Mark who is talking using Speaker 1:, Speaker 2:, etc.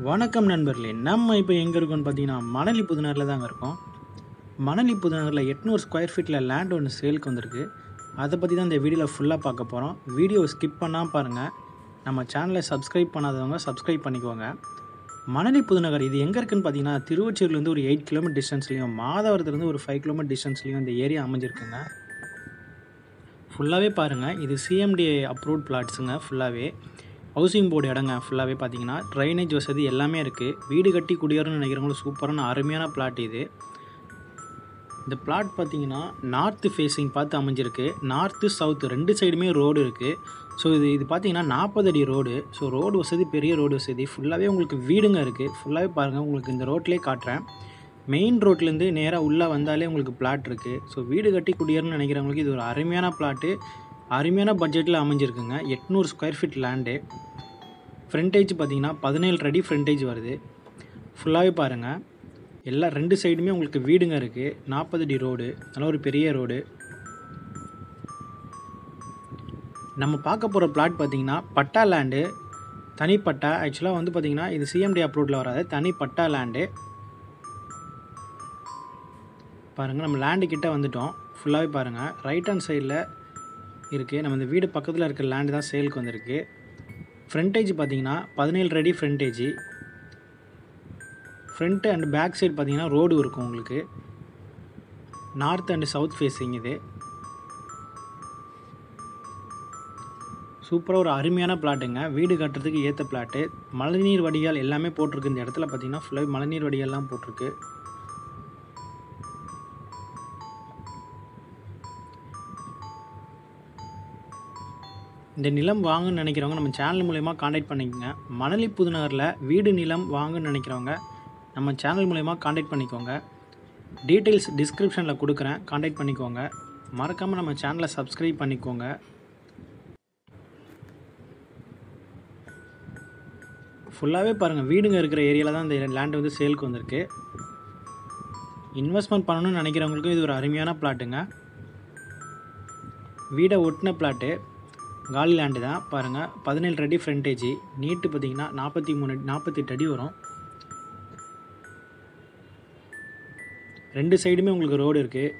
Speaker 1: வணக்கம் நண்பர்களே. நம்ம இப்போ எங்கே இருக்கோம்னு பார்த்தீங்கன்னா, மணலி புதுநகரில் தாங்க இருக்கோம். மணலி புதுநகரில் 800 ஸ்கொயர் ஃபீட்டில் லேண்ட் ஒன்று சேலுக்கு வந்திருக்கு. அதை பற்றி தான் இந்த வீடியோவில் ஃபுல்லாக பார்க்க போகிறோம். வீடியோவை ஸ்கிப் பண்ணாமல் பாருங்கள். நம்ம சேனலை சப்ஸ்கிரைப் பண்ணாதவங்க சப்ஸ்கிரைப் பண்ணிக்கோங்க. மணலி புதுநகர் இது எங்கே இருக்குதுன்னு பார்த்தீங்கன்னா, திருவொற்றியூர்லேருந்து ஒரு 8 கிலோமீட்டர் டிஸ்டன்ஸ்லையும், மாதவரத்துலேருந்து ஒரு 5 கிலோமீட்டர் டிஸ்டன்ஸ்லையும் இந்த ஏரியா அமைஞ்சிருக்குங்க. ஃபுல்லாகவே பாருங்கள், இது சிஎம்டிஏ அப்ரூவ்ட் பிளாட்ஸுங்க. ஃபுல்லாகவே ஹவுசிங் போர்டு இடங்க. ஃபுல்லாகவே பார்த்தீங்கன்னா ட்ரைனேஜ் வசதி எல்லாமே இருக்குது. வீடு கட்டி குடியேறணும்னு நினைக்கிறவங்களும் சூப்பரான அருமையான பிளாட் இது. இந்த பிளாட் பார்த்தீங்கன்னா நார்த்து ஃபேஸிங் பார்த்து அமைஞ்சிருக்கு. நார்த்து சவுத்து 2 சைடுமே ரோடு இருக்குது. ஸோ இது பார்த்தீங்கன்னா 40 அடி ரோடு. ஸோ ரோடு வசதி, பெரிய ரோடு வசதி. ஃபுல்லாகவே உங்களுக்கு வீடுங்க இருக்குது. ஃபுல்லாகவே பாருங்கள், உங்களுக்கு இந்த ரோட்லேயே காட்டுறேன். மெயின் ரோட்லேருந்து நேராக உள்ளே வந்தாலே உங்களுக்கு பிளாட் இருக்குது. ஸோ வீடு கட்டி குடியேறணும்னு நினைக்கிறவங்களுக்கு இது ஒரு அருமையான பிளாட்டு. அருமையான பட்ஜெட்டில் அமைஞ்சிருக்குங்க. 800 ஸ்கொயர் ஃபீட் லேண்டு. ஃப்ரண்டேஜ் பார்த்தீங்கன்னா 17 அடி ஃப்ரண்டேஜ் வருது. ஃபுல்லாகவே பாருங்கள், எல்லா 2 சைடுமே உங்களுக்கு வீடுங்க இருக்குது. 40 அடி ரோடு, நல்ல ஒரு பெரிய ரோடு. நம்ம பார்க்க போகிற பிளாட் பார்த்தீங்கன்னா பட்டா லேண்டு, தனிப்பட்டா. ஆக்சுவலாக வந்து பார்த்திங்கன்னா இது சிஎம்டி அப்ரூவ்டில் வராது, தனிப்பட்டா லேண்டு. பாருங்கள், நம்ம லேண்டு கிட்டே வந்துவிட்டோம். ஃபுல்லாகவே பாருங்கள், ரைட் ஹேண்ட் சைடில் இருக்குது. நம்ம இந்த வீடு பக்கத்தில் இருக்கிற லேண்டு தான் சேலுக்கு வந்திருக்கு. ஃப்ரண்டேஜ் பார்த்தீங்கன்னா 17 அடி frontage. Front and back side பார்த்தீங்கன்னா ரோடு இருக்கும் உங்களுக்கு. நார்த் அண்ட் சவுத் ஃபேஸிங் இது. சூப்பராக ஒரு அருமையான பிளாட்டுங்க. வீடு கட்டுறதுக்கு ஏற்ற பிளாட்டு. மழைநீர் வடிகால் எல்லாமே போட்டிருக்கு. இந்த இடத்துல பார்த்தீங்கன்னா ஃபுல்லாக மழைநீர் வடிகால்லாம் போட்டிருக்கு. இந்த நிலம் வாங்கன்னு நினைக்கிறவங்க நம்ம சேனல் மூலயமா காண்டாக்ட் பண்ணிக்கோங்க. மணலி புதுநகரில் வீடு நிலம் வாங்கன்னு நினைக்கிறவங்க நம்ம சேனல் மூலயமா காண்டாக்ட் பண்ணிக்கோங்க. டீட்டெயில்ஸ் டிஸ்கிரிப்ஷனில் கொடுக்குறேன், காண்டாக்ட் பண்ணிக்கோங்க. மறக்காமல் நம்ம சேனலை சப்ஸ்கிரைப் பண்ணிக்கோங்க. ஃபுல்லாகவே பாருங்கள், வீடுங்க இருக்கிற ஏரியாவில் தான் இந்த லேண்டு வந்து சேலுக்கு வந்திருக்கு. இன்வெஸ்ட்மெண்ட் பண்ணணும்னு நினைக்கிறவங்களுக்கும் இது ஒரு அருமையான பிளாட்டுங்க. வீடை ஒட்டின பிளாட்டு, காலி லேண்டு தான். பாருங்கள், 17 அடி ஃப்ரண்டேஜ். நீட்டு பார்த்திங்கன்னா 48 அடி வரும். 2 சைடுமே உங்களுக்கு ரோடு இருக்குது.